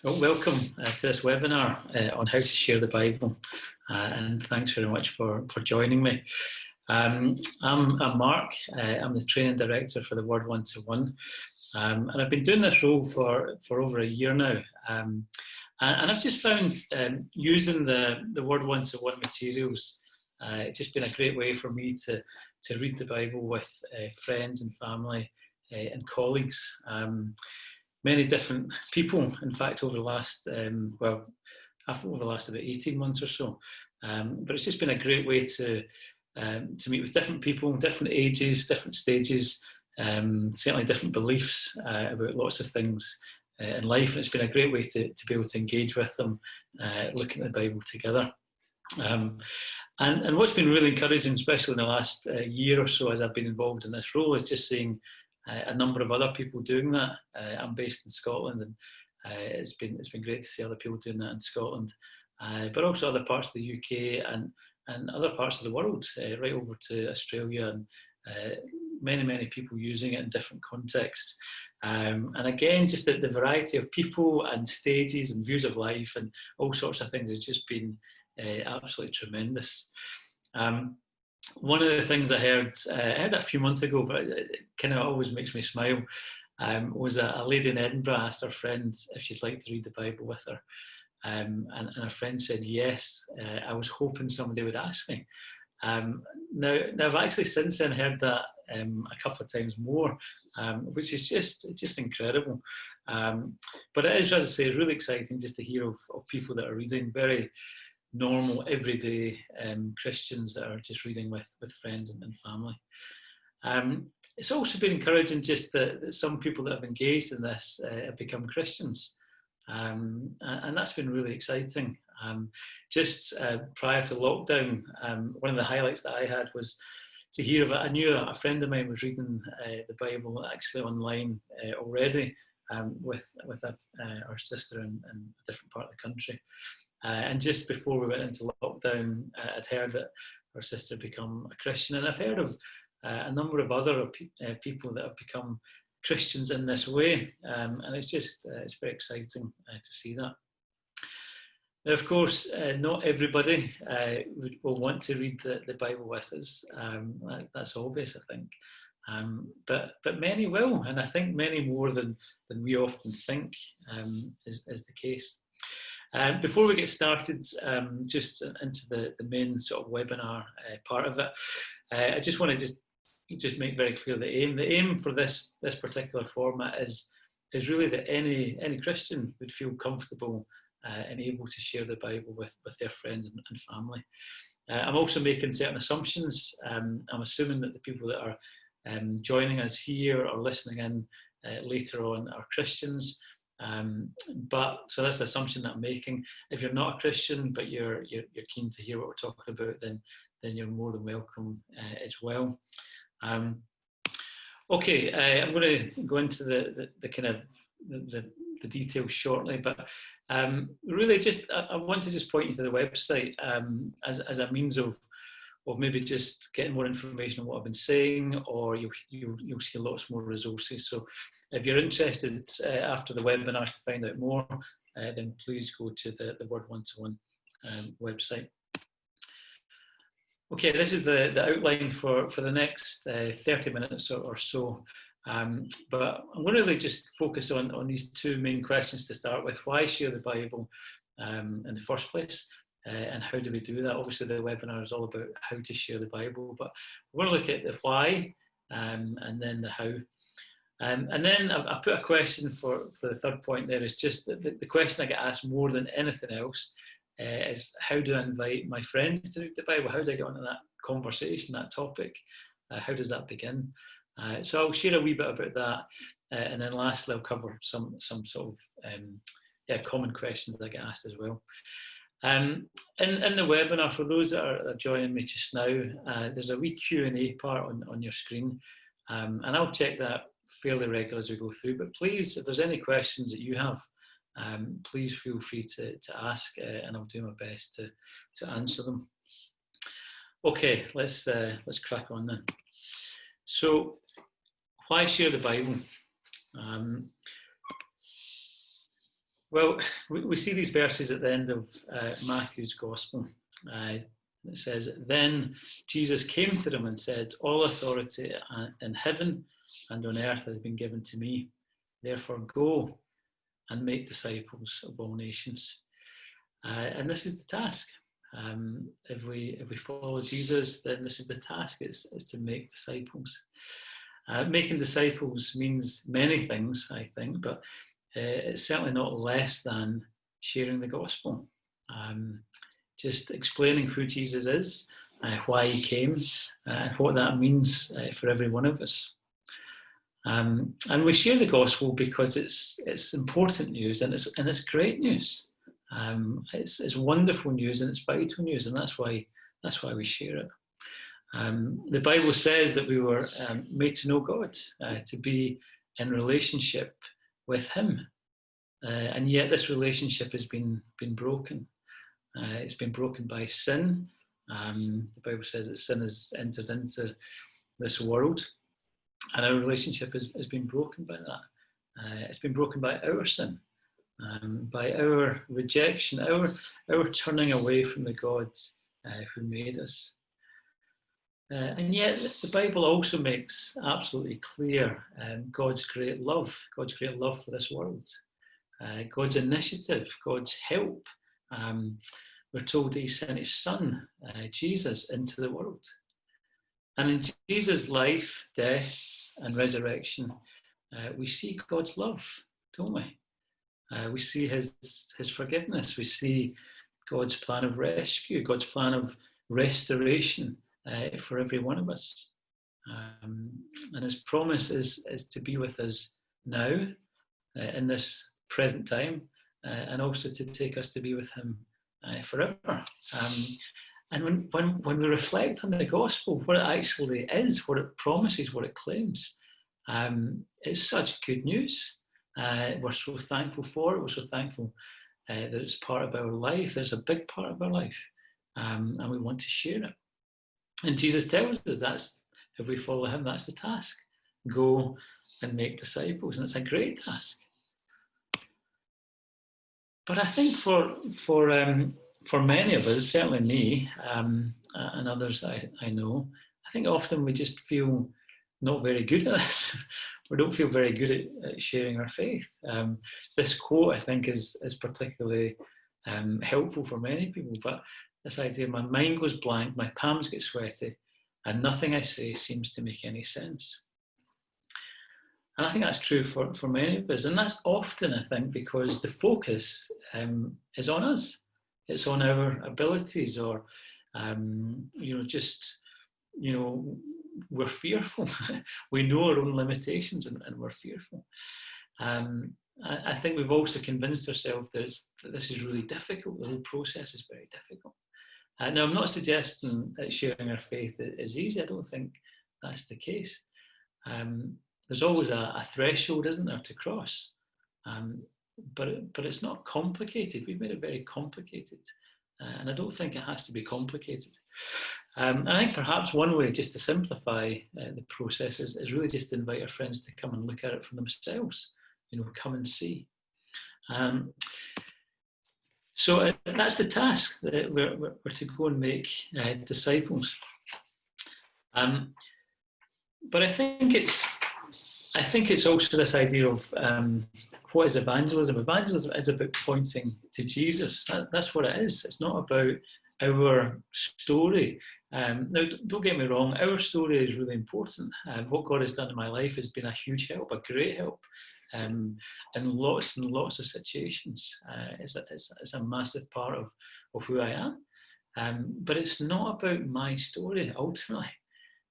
Well, welcome to this webinar on how to share the Bible, and thanks very much for joining me. I'm Mark. I'm the training director for the Word One-to-One, and I've been doing this role for over a year now. And I've just found using the Word One-to-One materials, it's just been a great way for me to read the Bible with friends and family and colleagues. Many different people, in fact, over the last, over the last about 18 months or so. But it's just been a great way to meet with different people, different ages, different stages, certainly different beliefs about lots of things in life. And it's been a great way to be able to engage with them, looking at the Bible together. And what's been really encouraging, especially in the last year or so as I've been involved in this role, is just seeing a number of other people doing that. I'm based in Scotland, and it's been great to see other people doing that in Scotland, but also other parts of the UK and other parts of the world, right over to Australia, and many people using it in different contexts. And again, just the variety of people and stages and views of life and all sorts of things has just been absolutely tremendous. One of the things I heard a few months ago, but it kind of always makes me smile, was a lady in Edinburgh asked her friend if she'd like to read the Bible with her. And her friend said yes. I was hoping somebody would ask me. Now I've actually since then heard that a couple of times more, which is just incredible. But it is, as I say, really exciting just to hear of people that are reading, very normal, everyday Christians that are just reading with friends and family. It's also been encouraging just that some people that have engaged in this have become Christians. And that's been really exciting. Just prior to lockdown, one of the highlights that I had was to hear of it. I knew a friend of mine was reading the Bible actually online already with our sister in a different part of the country. And just before we went into lockdown, I'd heard that our sister had become a Christian, and I've heard of a number of other people that have become Christians in this way, and it's very exciting to see that. Now, of course, not everybody will want to read the Bible with us. That's obvious, I think. But many will, and I think many more than we often think is the case. Before we get started, just into the main sort of webinar part of it, I just want to just make very clear the aim. The aim for this particular format is really that any Christian would feel comfortable and able to share the Bible with their friends and family. I'm also making certain assumptions. I'm assuming that the people that are joining us here or listening in later on are Christians. But so that's the assumption that I'm making. If you're not a Christian but you're keen to hear what we're talking about, then you're more than welcome as well. Okay, I'm going to go into the kind of the details shortly, but really just I want to just point you to the website as a means of maybe just getting more information on what I've been saying, or you'll see lots more resources. So if you're interested after the webinar to find out more, then please go to the Word One-to-One website. Okay, this is the outline for the next 30 minutes or so. But I'm going to really just focus on these two main questions to start with. Why share the Bible in the first place? And how do we do that? Obviously, the webinar is all about how to share the Bible, but we're going to look at the why and then the how. And then I put a question for the third point there. Is just the question I get asked more than anything else is, how do I invite my friends to read the Bible? How do I get onto that conversation, that topic? How does that begin? So I'll share a wee bit about that, and then lastly I'll cover some sort of common questions that I get asked as well. In the webinar, for those that are joining me just now, there's a wee Q&A part on your screen, and I'll check that fairly regularly as we go through. But please, if there's any questions that you have, please feel free to ask, and I'll do my best to answer them. Okay, let's crack on then. So, why share the Bible? Well, we see these verses at the end of Matthew's Gospel. It says, "Then Jesus came to them and said, 'All authority in heaven and on earth has been given to me. Therefore go and make disciples of all nations.'" And this is the task. If we follow Jesus, then this is the task: is to make disciples. Making disciples means many things, I think, but it's certainly not less than sharing the gospel. Just explaining who Jesus is, why he came, what that means for every one of us. And we share the gospel because it's important news, and it's great news. It's wonderful news, and it's vital news, and that's why we share it. The Bible says that we were made to know God, to be in relationship with Him, and yet this relationship has been broken. It's been broken by sin. The Bible says that sin has entered into this world, and our relationship has been broken by that. It's been broken by our sin, by our rejection, our turning away from the God who made us. And yet the Bible also makes absolutely clear God's great love for this world, God's initiative, God's help. We're told that he sent his son, Jesus, into the world. And in Jesus' life, death, and resurrection, we see God's love, don't we? We see his forgiveness. We see God's plan of rescue, God's plan of restoration for every one of us. And his promise is to be with us now, in this present time, and also to take us to be with him forever. And when we reflect on the gospel, what it actually is, what it promises, what it claims, it's such good news. We're so thankful for it. We're so thankful that it's part of our life. There's a big part of our life, and we want to share it. And Jesus tells us if we follow him, that's the task. Go and make disciples, and it's a great task. But I think for many of us, certainly me, and others I know, I think often we just feel not very good at this. We don't feel very good at sharing our faith. This quote, I think, is particularly helpful for many people. But this idea, my mind goes blank, my palms get sweaty, and nothing I say seems to make any sense. And I think that's true for many of us. And that's often, I think, because the focus is on us. It's on our abilities, or, we're fearful. We know our own limitations, and we're fearful. I think we've also convinced ourselves that this is really difficult. The whole process is very difficult. Now, I'm not suggesting that sharing our faith is easy. I don't think that's the case. There's always a threshold, isn't there, to cross. But it's not complicated. We've made it very complicated. And I don't think it has to be complicated. I think perhaps one way just to simplify the process is really just to invite our friends to come and look at it for themselves. Come and see. So that's the task, that we're to go and make disciples. But I think it's also this idea of what is evangelism? Evangelism is about pointing to Jesus. That's what it is. It's not about our story. Now, don't get me wrong, our story is really important. What God has done in my life has been a huge help, a great help, in lots and lots of situations. It's a massive part of who I am. But it's not about my story, ultimately.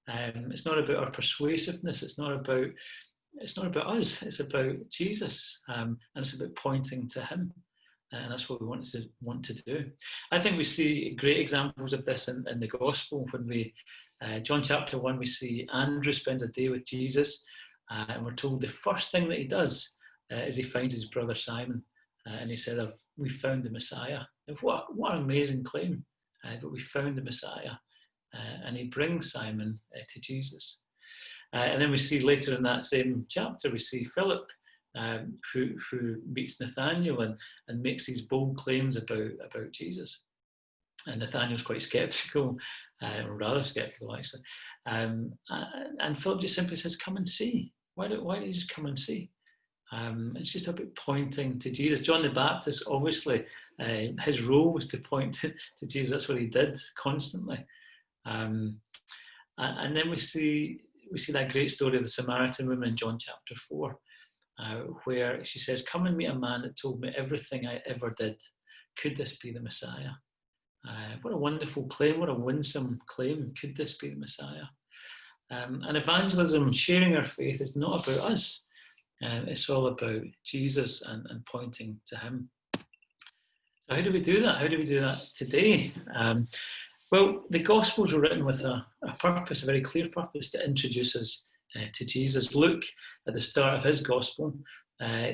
It's not about our persuasiveness. It's not about us. It's about Jesus, and it's about pointing to him. And that's what we want to do. I think we see great examples of this in the gospel. When we, John chapter 1, we see Andrew spends a day with Jesus, and we're told the first thing that he does is he finds his brother Simon, and he said, "We found the Messiah." And what an amazing claim! But we found the Messiah, and he brings Simon to Jesus. And then we see later in that same chapter, we see Philip who meets Nathaniel and makes these bold claims about Jesus. And Nathaniel's quite sceptical, or rather sceptical actually. And Philip just simply says, "Come and see." Why don't you just come and see? It's just about pointing to Jesus. John the Baptist, obviously, his role was to point to Jesus. That's what he did constantly. And then we see that great story of the Samaritan woman in John chapter 4, where she says, "Come and meet a man that told me everything I ever did. Could this be the Messiah?" What a wonderful claim, what a winsome claim. Could this be the Messiah? And evangelism, sharing our faith, is not about us. It's all about Jesus and pointing to him. So how do we do that? How do we do that today? Well, the Gospels were written with a purpose, a very clear purpose, to introduce us to Jesus. Luke, at the start of his Gospel,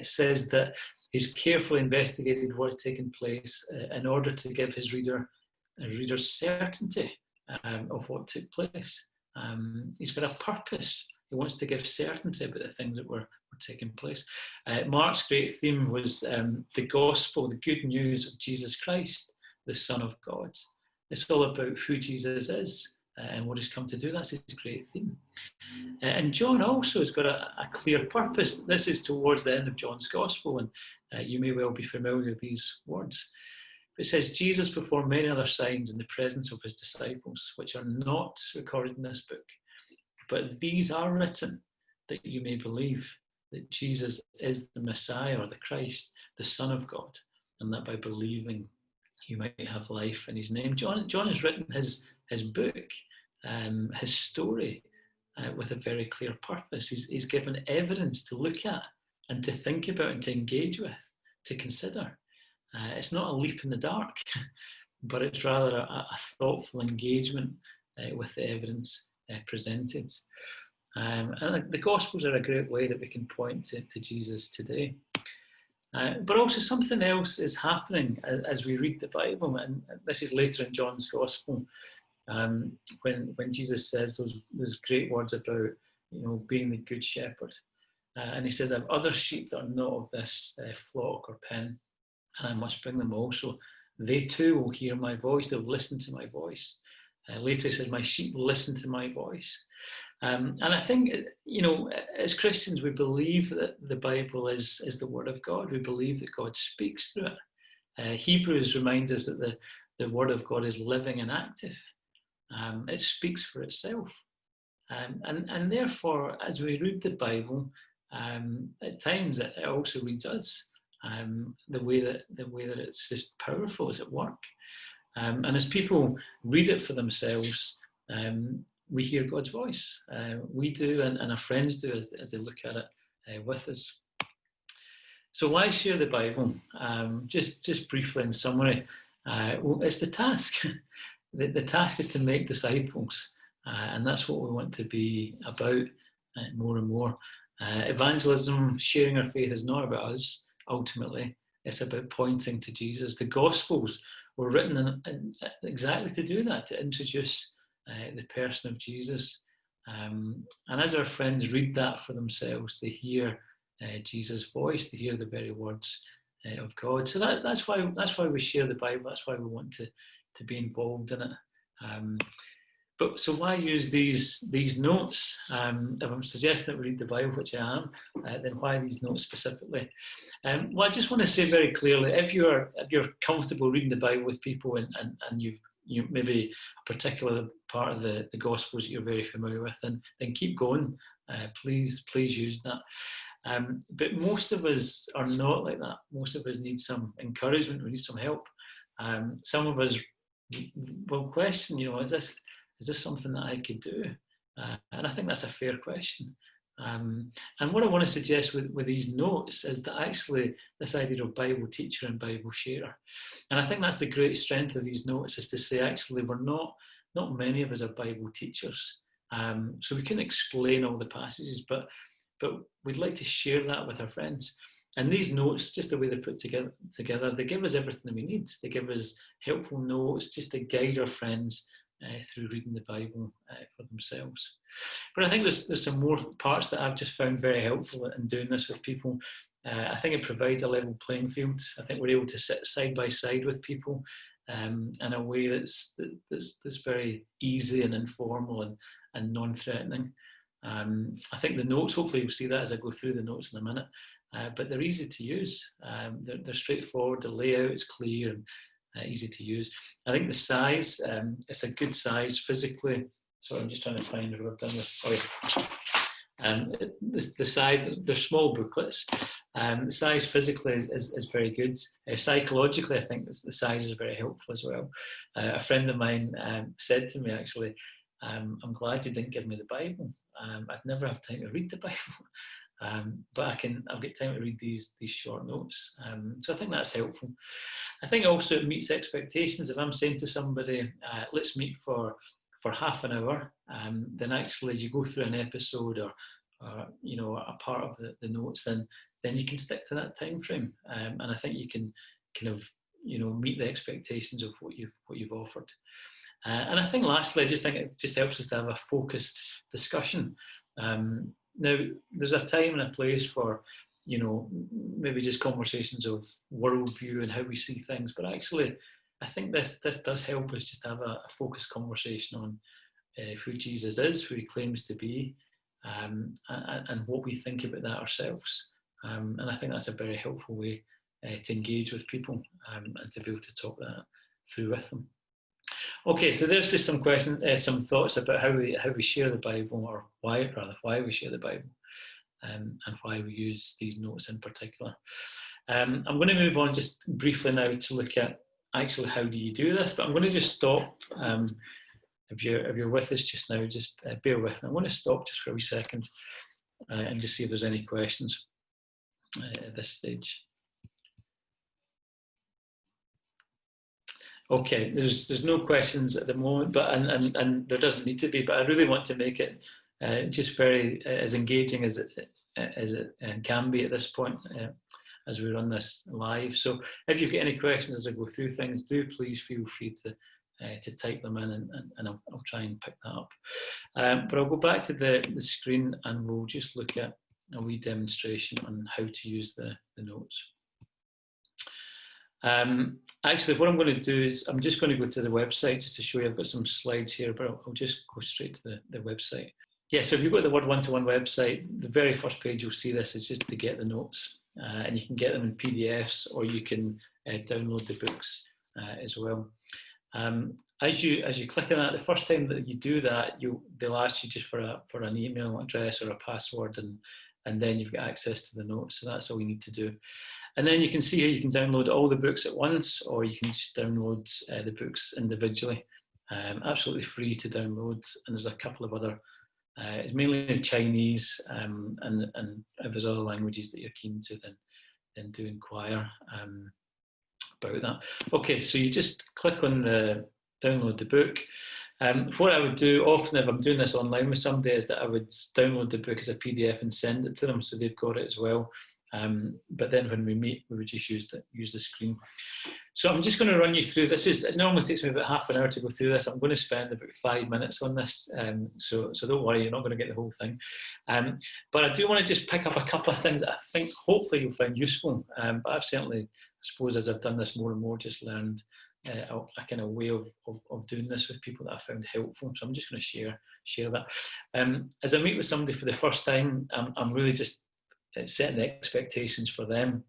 says that he's carefully investigated what has taken place in order to give his readers certainty of what took place. He's got a purpose. He wants to give certainty about the things that were taking place. Mark's great theme was the gospel, the good news of Jesus Christ, the Son of God. It's all about who Jesus is and what he's come to do. That's his great theme. And John also has got a clear purpose. This is towards the end of John's gospel, and you may well be familiar with these words. It says, "Jesus performed many other signs in the presence of his disciples, which are not recorded in this book. But these are written that you may believe that Jesus is the Messiah, or the Christ, the Son of God, and that by believing you might have life in his name." John has written his book, his story, with a very clear purpose. He's given evidence to look at and to think about and to engage with, to consider. It's not a leap in the dark, but it's rather a thoughtful engagement with the evidence presented. And the Gospels are a great way that we can point to Jesus today. But also something else is happening as we read the Bible, and this is later in John's Gospel, when Jesus says those great words about being the good shepherd. And he says, "I have other sheep that are not of this flock or pen, and I must bring them also. They too will hear my voice, they'll listen to my voice." Later he says, "My sheep will listen to my voice." And I think, as Christians, we believe that the Bible is the Word of God. We believe that God speaks through it. Hebrews reminds us that the Word of God is living and active. It speaks for itself. And therefore, as we read the Bible, at times it also reads us. The way that it's just powerful, is at work. And as people read it for themselves, we hear God's voice. We do, and our friends do as they look at it with us. So why share the Bible? Just briefly in summary, it's the task. The task is to make disciples, and that's what we want to be about more and more. Evangelism, sharing our faith, is not about us. Ultimately, it's about pointing to Jesus. The Gospels were written exactly to do that, to introduce the person of Jesus. And as our friends read that for themselves, they hear Jesus' voice, they hear the very words of God. So that's why we share the Bible. That's why we want to be involved in it. But so why use these notes? If I'm suggesting that we read the Bible, which I am, then why these notes specifically? Well, I just want to say very clearly, if you're comfortable reading the Bible with people and you maybe a particular part of the Gospels that you're very familiar with, then keep going. Please use that. But most of us are not like that. Most of us need some encouragement. We need some help. Some of us will question, is this something that I could do? And I think that's a fair question. And what I want to suggest with these notes is that actually this idea of Bible teacher and Bible sharer. And I think that's the great strength of these notes, is to say actually we're not many of us are Bible teachers. So we can explain all the passages, but we'd like to share that with our friends. And these notes, just the way they're put together, they give us everything we need. They give us helpful notes just to guide our friends through reading the Bible for themselves. But I think there's some more parts that I've just found very helpful in doing this with people. I think it provides a level playing field. I think we're able to sit side by side with people in a way that's very easy and informal and non-threatening. I think the notes, hopefully you'll see that as I go through the notes in a minute, but they're easy to use. They're straightforward, the layout is clear and easy to use. I think the size, it's a good size physically. So I'm just trying to find where I've done this. Oh, yeah. The size, they're small booklets. The size physically is very good. Psychologically, I think the size is very helpful as well. A friend of mine said to me, actually, I'm glad you didn't give me the Bible. I'd never have time to read the Bible, but I've got time to read these short notes. So I think that's helpful. I think also it meets expectations. If I'm saying to somebody, let's meet for half an hour, then actually as you go through an episode or a part of the notes, then you can stick to that time frame, and I think you can kind of meet the expectations of what you've offered. And I think lastly, I just think it just helps us to have a focused discussion. Now, there's a time and a place for maybe just conversations of worldview and how we see things, but actually I think this does help us just have a focused conversation on who Jesus is, who he claims to be, and what we think about that ourselves. And I think that's a very helpful way to engage with people and to be able to talk that through with them. Okay, so there's just some questions, some thoughts about how we share the Bible, or why we share the Bible, and why we use these notes in particular. I'm going to move on just briefly now to look at actually how do you do this, but I'm going to just stop. If you're with us just now, just bear with me. I'm going to stop just for a wee second and just see if there's any questions at this stage. Okay, there's no questions at the moment, but and there doesn't need to be, but I really want to make it just very as engaging as it can be at this point as we run this live. So if you've got any questions as I go through things, do please feel free to type them in, and I'll try and pick that up. But I'll go back to the screen and we'll just look at a wee demonstration on how to use the notes. Actually, what I'm going to do is I'm just going to go to the website just to show you. I've got some slides here, but I'll just go straight to the website. Yeah, so if you've got the Word One-to-One website, the very first page you'll see this is just to get the notes, and you can get them in PDFs, or you can download the books as well. As you click on that, the first time that you do that, they'll ask you just for an email address or a password, and then you've got access to the notes. So that's all you need to do. And then you can see here you can download all the books at once, or you can just download the books individually. Absolutely free to download, and there's a couple of other. It's mainly in Chinese, and if there's other languages that you're keen to, then do inquire about that. Okay, so you just click on the download the book. What I would do often if I'm doing this online with somebody is that I would download the book as a PDF and send it to them so they've got it as well. But then when we meet, we would just use the screen. So I'm just going to run you through this. It normally takes me about half an hour to go through this. I'm going to spend about 5 minutes on this, so don't worry, you're not going to get the whole thing. But I do want to just pick up a couple of things that I think hopefully you'll find useful. But I've certainly, I suppose, as I've done this more and more, just learned a kind of way of doing this with people that I found helpful. So I'm just going to share that. As I meet with somebody for the first time, I'm really just setting the expectations for them.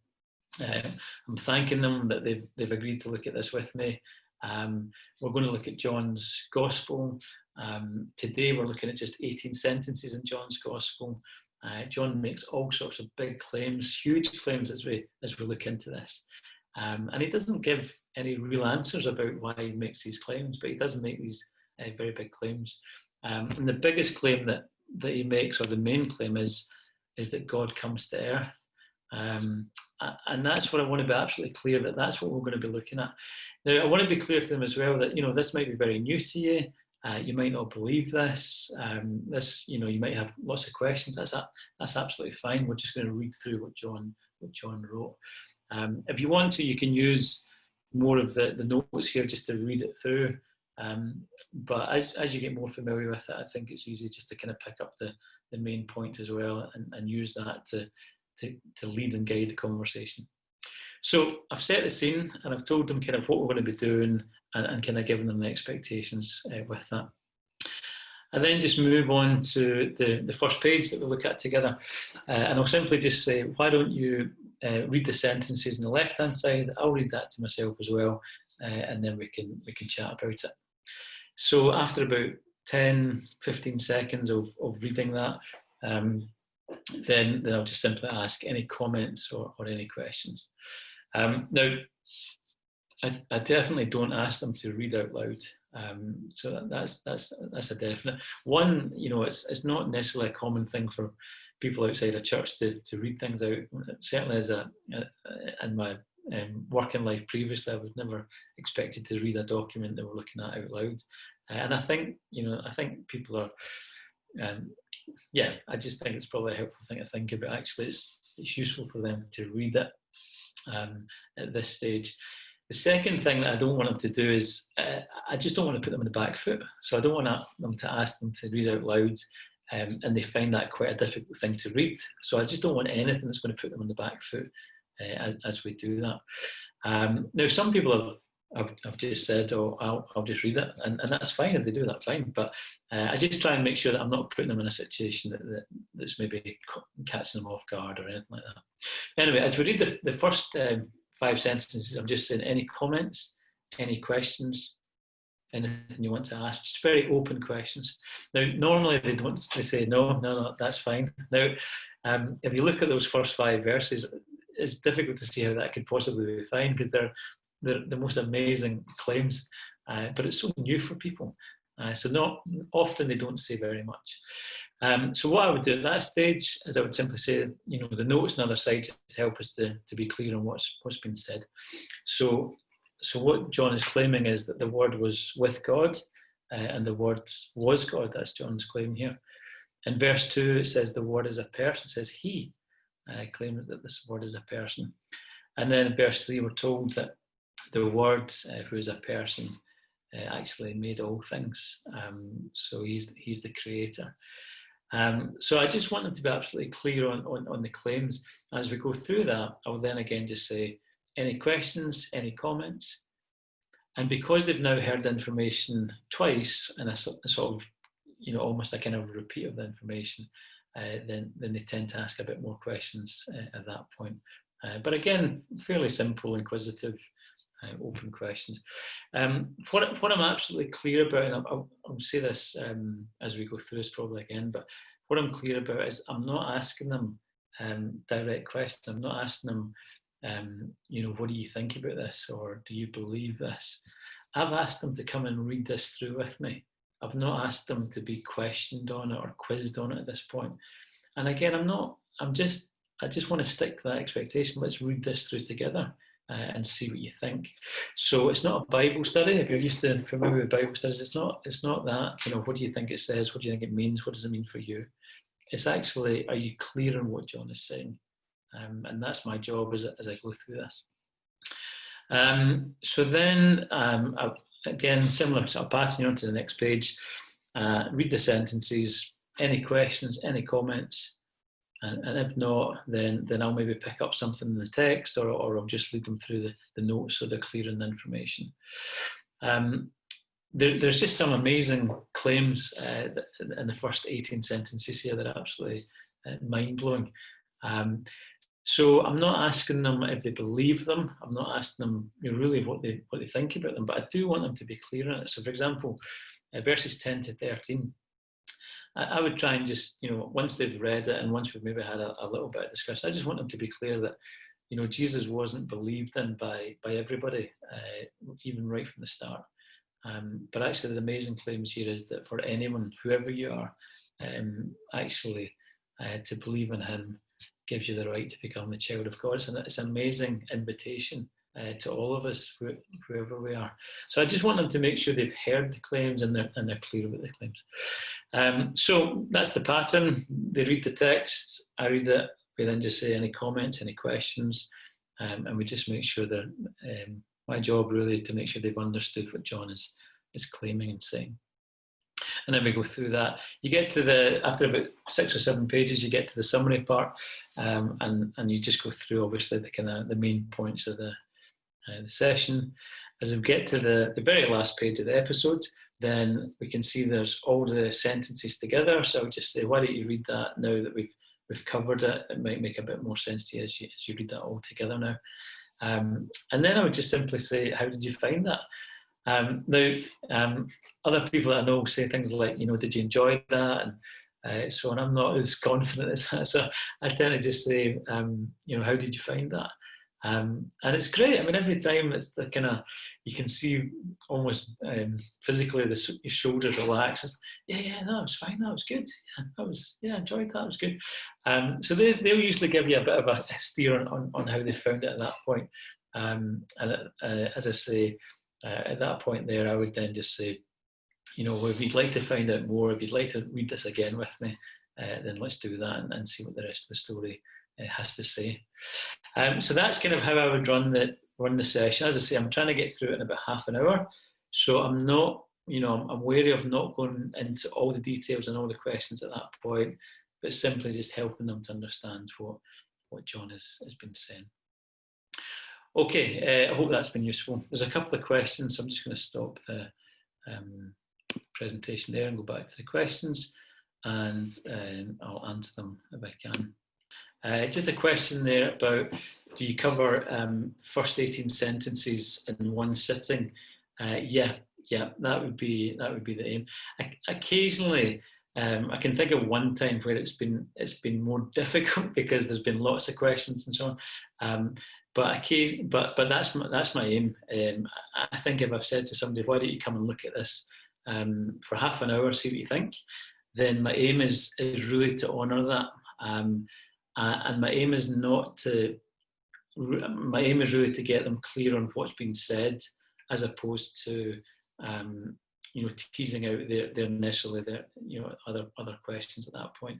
I'm thanking them that they've agreed to look at this with me. We're going to look at John's Gospel. Today we're looking at just 18 sentences in John's Gospel. John makes all sorts of big claims, huge claims as we look into this. And he doesn't give any real answers about why he makes these claims, but he does make these very big claims. And the biggest claim that he makes, or the main claim, is that God comes to earth. And that's what I want to be absolutely clear, that's what we're going to be looking at. Now, I want to be clear to them as well that, this might be very new to you. You might not believe this. You might have lots of questions. That's absolutely fine. We're just going to read through what John wrote. If you want to, you can use more of the notes here just to read it through. But as you get more familiar with it, I think it's easy just to kind of pick up the main point as well and use that to to lead and guide the conversation. So I've set the scene and I've told them kind of what we're going to be doing and kind of given them the expectations with that. And then just move on to the first page that we'll look at together. And I'll simply just say, why don't you read the sentences on the left-hand side? I'll read that to myself as well, and then we can chat about it. So after about 10, 15 seconds of reading that, then I'll just simply ask any comments or any questions. Now, I definitely don't ask them to read out loud. So that's a definite one. You know, it's not necessarily a common thing for people outside a church to read things out. Certainly, in my working life previously, I was never expected to read a document that we're looking at out loud. And I think people are. I just think it's probably a helpful thing to think about. Actually, it's useful for them to read it at this stage. The second thing that I don't want them to do is I just don't want to put them on the back foot. So I don't want them to ask them to read out loud, and they find that quite a difficult thing to read. So I just don't want anything that's going to put them on the back foot as we do that. Now, some people have just said, "Oh, I'll just read it," and that's fine if they do that. Fine, but I just try and make sure that I'm not putting them in a situation that's maybe catching them off guard or anything like that. Anyway, as we read the first 5 sentences, I'm just saying any comments, any questions, anything you want to ask, just very open questions. Now, normally they say no, that's fine. Now, if you look at those first 5 verses, it's difficult to see how that could possibly be fine, because they're the most amazing claims, but it's so new for people. So not often they don't say very much. So what I would do at that stage is I would simply say, the notes on the other side to help us to be clear on what's been said. So what John is claiming is that the Word was with God, and the Word was God. That's John's claim here. In verse 2, it says the Word is a person. It says he claims that this Word is a person. And then in verse 3, we're told that the Word, who is a person, actually made all things. So he's the creator. So I just want them to be absolutely clear on the claims. As we go through that, I'll then again just say, any questions, any comments? And because they've now heard the information twice, and a sort of, almost a kind of repeat of the information, then they tend to ask a bit more questions at that point. But again, fairly simple, inquisitive, open questions. What I'm absolutely clear about, and I'll say this as we go through this probably again, but what I'm clear about is I'm not asking them direct questions. I'm not asking them, what do you think about this, or do you believe this? I've asked them to come and read this through with me. I've not asked them to be questioned on it or quizzed on it at this point. And again, I just want to stick to that expectation. Let's read this through together and see what you think. So it's not a Bible study. If you're used to familiar with Bible studies, it's not that, what do you think it says? What do you think it means? What does it mean for you? It's actually, are you clear on what John is saying? And that's my job as I go through this. So then, again, similar, so I'll pass you on to the next page. Read the sentences, any questions, any comments, and if not, then I'll maybe pick up something in the text, or I'll just read them through the notes so they're clear in the information. There's just some amazing claims in the first 18 sentences here that are absolutely mind-blowing. So I'm not asking them if they believe them. I'm not asking them really what they think about them, but I do want them to be clear on it. So for example, verses 10 to 13, I would try and just, once they've read it and once we've maybe had a little bit of discussion, I just want them to be clear that, Jesus wasn't believed in by everybody, even right from the start. But actually the amazing claims here is that for anyone, whoever you are, actually to believe in him gives you the right to become the child of God. And it's an amazing invitation to all of us, whoever we are. So I just want them to make sure they've heard the claims and they're clear about the claims. So that's the pattern. They read the text, I read it, we then just say any comments, any questions, and we just make sure that my job really is to make sure they've understood what John is claiming and saying. And then we go through that. You get to after about 6 or 7 pages, you get to the summary part, and you just go through obviously the main points of the session. As we get to the very last page of the episode, then we can see there's all the sentences together. So I would just say, why don't you read that now that we've covered it? It might make a bit more sense to you as you read that all together now. And then I would just simply say, how did you find that? Other people that I know say things like, did you enjoy that? And so on. I'm not as confident as that. So I tend to just say, how did you find that? And it's great. I mean, every time it's the kind of, you can see almost physically your shoulders relax. It's, no, that was fine. That was good. I enjoyed that. It was good. So they'll usually give you a bit of a steer on how they found it at that point. And as I say, at that point there, I would then just say, if you'd like to find out more, if you'd like to read this again with me, then let's do that and see what the rest of the story has to say. So that's kind of how I would run the session. As I say, I'm trying to get through it in about half an hour. So I'm not, I'm wary of not going into all the details and all the questions at that point, but simply just helping them to understand what John has been saying. Okay, I hope that's been useful. There's a couple of questions, so I'm just going to stop the presentation there and go back to the questions, and I'll answer them if I can. Just a question there about, do you cover first 18 sentences in one sitting? Yeah, that would be the aim. Occasionally, I can think of one time where it's been more difficult because there's been lots of questions and so on. But that's my aim. I think if I've said to somebody, why don't you come and look at this for half an hour, see what you think, then my aim is really to honour that. And my aim is really to get them clear on what's been said, as opposed to teasing out their other questions at that point.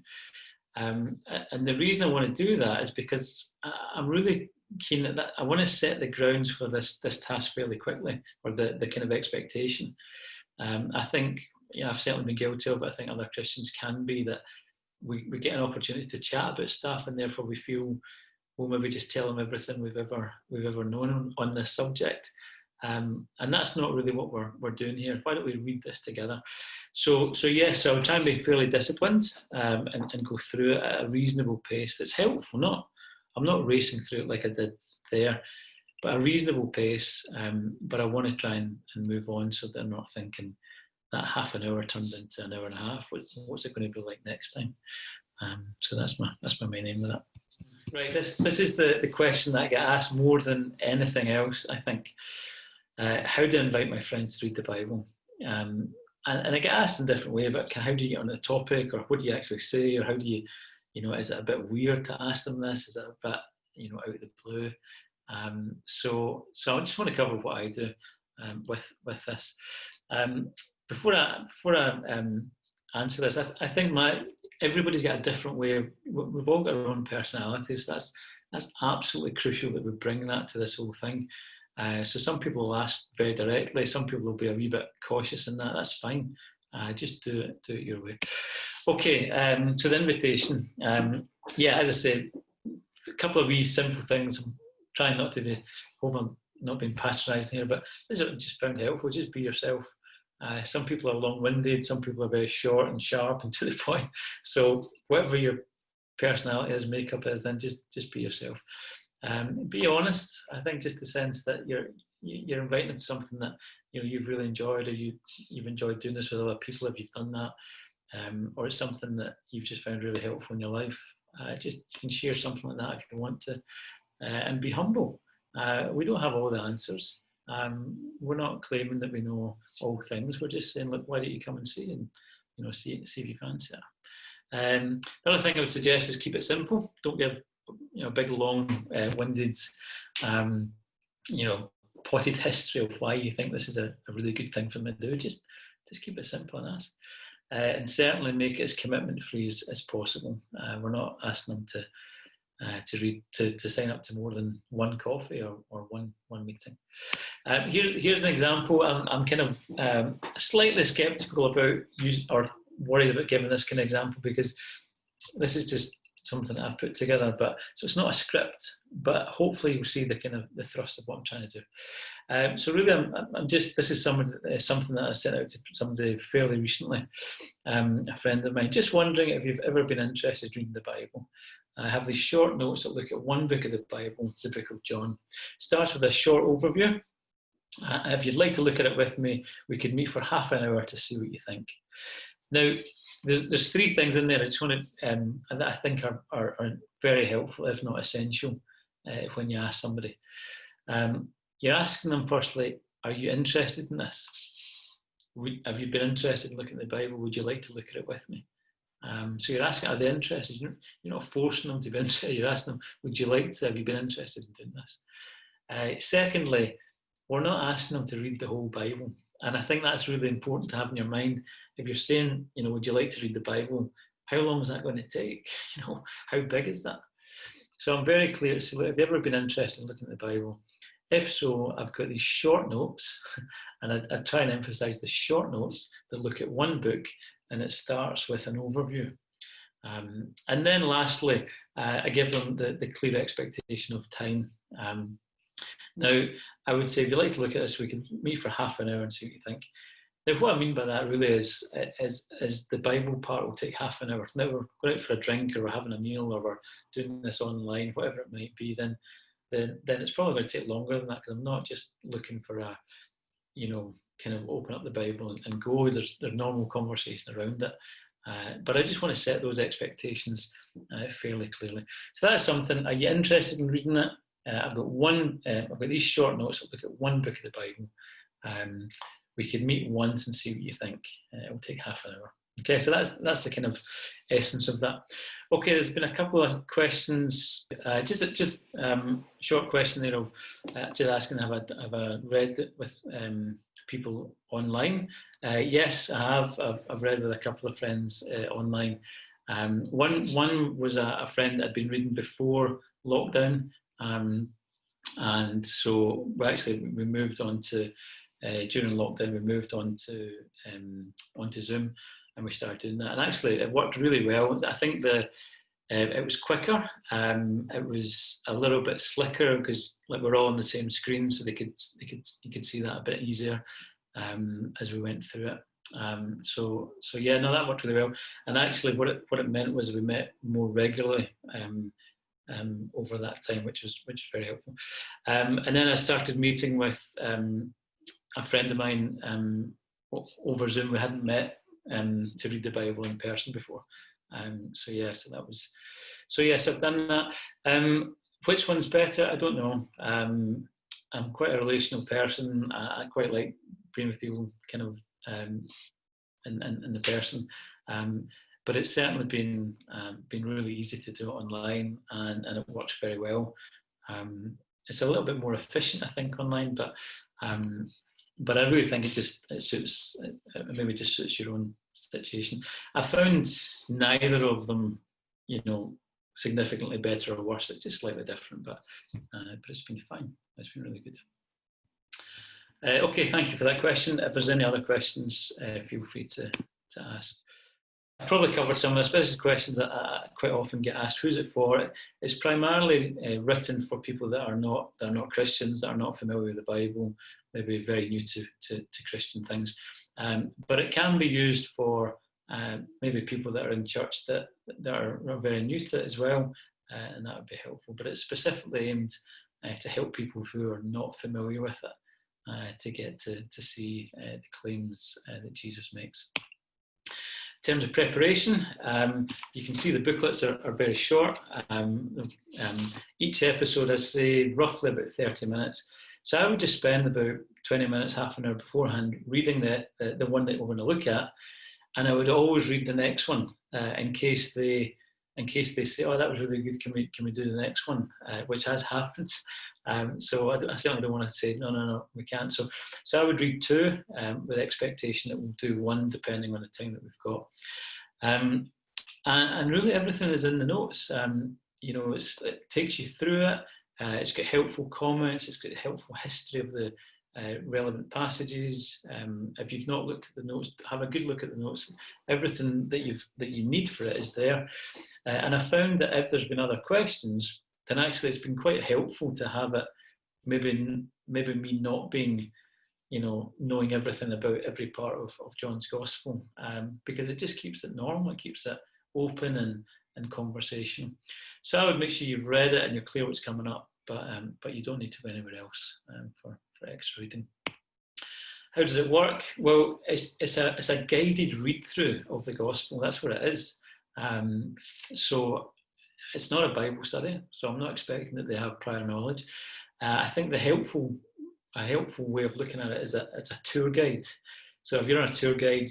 And the reason I want to do that is because I'm really keen that I want to set the grounds for this task fairly quickly, or the kind of expectation. I think I've certainly been guilty of it. I think other Christians can be, that we get an opportunity to chat about stuff, and therefore we feel we'll maybe just tell them everything we've ever known on this subject, and that's not really what we're doing here. Why don't we read this together? So I'll try and be fairly disciplined and go through it at a reasonable pace that's helpful. I'm not racing through it like I did there, but a reasonable pace. But I want to try and move on, so they're not thinking that half an hour turned into an hour and a half. What's it going to be like next time? So that's my main aim with that. Right, this is the question that I get asked more than anything else, I think. How do I invite my friends to read the Bible? And I get asked in a different way about how do you get on the topic, or what do you actually say, or how do you, is it a bit weird to ask them this? Is it a bit, out of the blue? So I just want to cover what I do with this. Before I answer this, I think everybody's got a different way. We've all got our own personalities. That's absolutely crucial that we bring that to this whole thing. So some people will ask very directly. Some people will be a wee bit cautious in that. That's fine. Just do it your way. Okay. So the invitation. As I said, a couple of wee simple things. I'm trying not to be. Hope I'm not being patronising here, but this is what I just found helpful. Just be yourself. Some people are long-winded, some people are very short and sharp and to the point. So whatever your personality is, makeup is, then just be yourself. Be honest. I think just the sense that you're inviting to something that you've really enjoyed, or you've enjoyed doing this with other people if you've done that, or it's something that you've just found really helpful in your life. Just you can share something like that if you want to, and be humble. We don't have all the answers. We're not claiming that we know all things. We're just saying, look, why don't you come and see, and see if you fancy it. The other thing I would suggest is keep it simple. Don't give big long-winded potted history of why you think this is a really good thing for them to do. Just keep it simple and ask, and certainly make it as commitment free as possible. We're not asking them to to sign up to more than one coffee or one meeting. Here's an example. I'm kind of slightly sceptical about or worried about giving this kind of example, because this is just something that I've put together, so it's not a script, but hopefully you'll see the kind of the thrust of what I'm trying to do. So really, this is something that I sent out to somebody fairly recently, a friend of mine, just wondering if you've ever been interested in reading the Bible. I have these short notes that look at one book of the Bible, the book of John. Starts with a short overview. If you'd like to look at it with me, we could meet for half an hour to see what you think. Now, there's three things in there I just want to, that I think are very helpful, if not essential, when you ask somebody. You're asking them firstly, are you interested in this? Have you been interested in looking at the Bible? Would you like to look at it with me? So you're asking, are they interested? You're not forcing them to be interested. You're asking them, would you like to? Have you been interested in doing this? Secondly, we're not asking them to read the whole Bible. And I think that's really important to have in your mind. If you're saying, would you like to read the Bible? How long is that going to take? How big is that? So I'm very clear to say, look, have you ever been interested in looking at the Bible? If so, I've got these short notes, and I try and emphasize the short notes that look at one book, and it starts with an overview. And then lastly, I give them the clear expectation of time. Now, I would say if you'd like to look at this, we can meet for half an hour and see what you think. Now, what I mean by that really is the Bible part will take half an hour. Now we're going out for a drink, or we're having a meal, or we're doing this online, whatever it might be, then it's probably going to take longer than that, because I'm not just looking for a, kind of open up the Bible and go. There's normal conversation around it. But I just want to set those expectations fairly clearly. So that is something. Are you interested in reading it? I've got these short notes. I'll look at one book of the Bible. We could meet once and see what you think. It will take half an hour. Okay, so that's the kind of essence of that. Okay, there's been a couple of questions. Just short question there of just asking, have I read it with people online? Yes, I have. I've read with a couple of friends online. One was a friend that had been reading before lockdown. And so we moved on to during lockdown. We moved on to onto Zoom, and we started doing that. And actually, it worked really well. I think it was quicker. It was a little bit slicker, because we're all on the same screen, so you could see that a bit easier as we went through it. So yeah, no, that worked really well. And actually, what it meant was we met more regularly. Over that time, which was very helpful. And then I started meeting with a friend of mine over Zoom. We hadn't met to read the Bible in person before. So I've done that. Which one's better? I don't know. I'm quite a relational person. I quite like being with people kind of in the person. But it's certainly been really easy to do it online, and it works very well. It's a little bit more efficient, I think, online, but I really think it suits. It maybe just suits your own situation. I found neither of them, significantly better or worse. It's just slightly different, but it's been fine. It's been really good. Okay, thank you for that question. If there's any other questions, feel free to ask. I probably covered some of this, but this is questions that I quite often get asked. Who's it for? It's primarily written for people that are not Christians, that are not familiar with the Bible, maybe very new to Christian things. But it can be used for maybe people that are in church that are very new to it as well, and that would be helpful. But it's specifically aimed to help people who are not familiar with it to get to see the claims that Jesus makes. In terms of preparation, you can see the booklets are very short. Each episode, I say, roughly about 30 minutes. So I would just spend about 20 minutes, half an hour beforehand reading the one that we're going to look at, and I would always read the next one in case they say, "Oh, that was really good. Can we do the next one?" Which has happened. So I certainly don't want to say no, we can't. So I would read two with the expectation that we'll do one depending on the time that we've got. And really everything is in the notes. it takes you through it. It's got helpful comments. It's got helpful history of the relevant passages. If you've not looked at the notes, have a good look at the notes. Everything that you need for it is there. And I found that if there's been other questions, then actually it's been quite helpful to have it. Maybe me not being, knowing everything about every part of John's Gospel, because it just keeps it normal. It keeps it open and conversation. So I would make sure you've read it and you're clear what's coming up, but you don't need to go anywhere else for extra reading. How does it work? Well, it's a guided read through of the Gospel. That's what it is. So it's not a Bible study. So I'm not expecting that they have prior knowledge. I think a helpful way of looking at it is it's a tour guide. So if you're on a tour guide,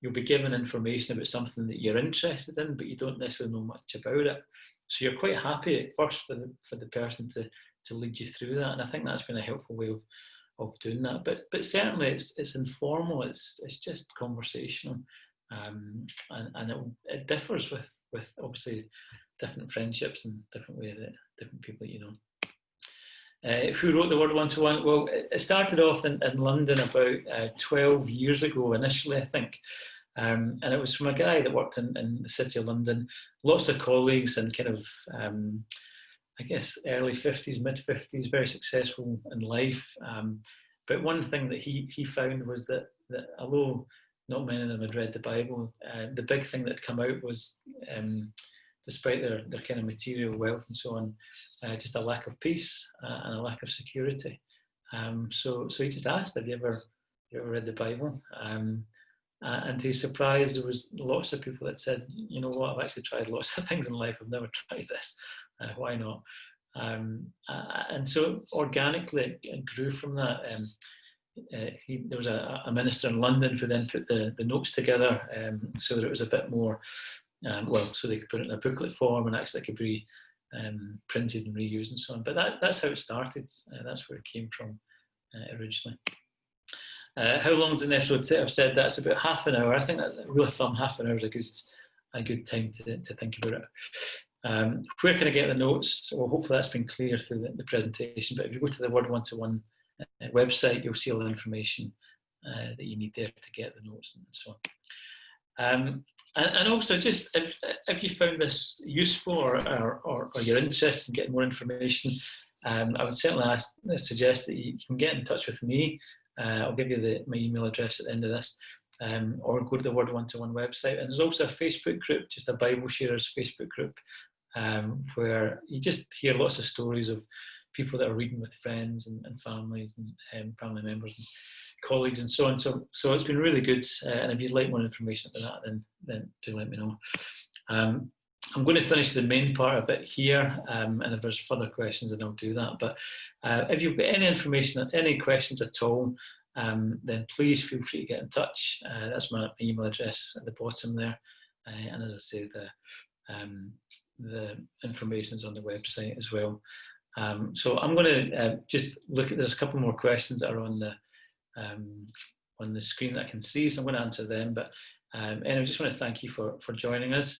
you'll be given information about something that you're interested in, but you don't necessarily know much about it. So you're quite happy at first for the person to lead you through that, and I think that's been a helpful way of doing that. But certainly it's informal. It's just conversational, and it differs with obviously different friendships and different way that different people that you know. Who wrote the Word One-to-One? Well, it started off in London about 12 years ago initially, I think. And it was from a guy that worked in the City of London, lots of colleagues and kind of, I guess, early 50s, mid-50s, very successful in life. But one thing that he found was that although not many of them had read the Bible, the big thing that had come out was, despite their kind of material wealth and so on, just a lack of peace and a lack of security. So he just asked, have you ever read the Bible? And to his surprise, there was lots of people that said, you know what, I've actually tried lots of things in life. I've never tried this. Why not? And so organically it grew from that. There was a minister in London who then put the notes together so that it was a bit more, so they could put it in a booklet form and actually it could be printed and reused and so on. But that's how it started. That's where it came from originally. How long does an episode take? I've said that's about half an hour. I think that rule of thumb, half an hour is a good time to think about it. Where can I get the notes? Well, hopefully that's been clear through the presentation. But if you go to the Word One-to-One website, you'll see all the information that you need there to get the notes and so on. And also, just if you found this useful or you're interested in getting more information, I would certainly suggest that you can get in touch with me. I'll give you my email address at the end of this, or go to the Word One-to-One website. And there's also a Facebook group, just a Bible Sharers Facebook group, where you just hear lots of stories of people that are reading with friends and families and family members and colleagues and so on. So it's been really good. And if you'd like more information about that, then do let me know. I'm going to finish the main part of it here, and if there's further questions, then I'll do that. But if you've got any information, any questions at all, then please feel free to get in touch. That's my email address at the bottom there. And as I say, the information is on the website as well. So I'm going to just look at, there's a couple more questions that are on the screen that I can see, so I'm going to answer them. But anyway, I just want to thank you for joining us.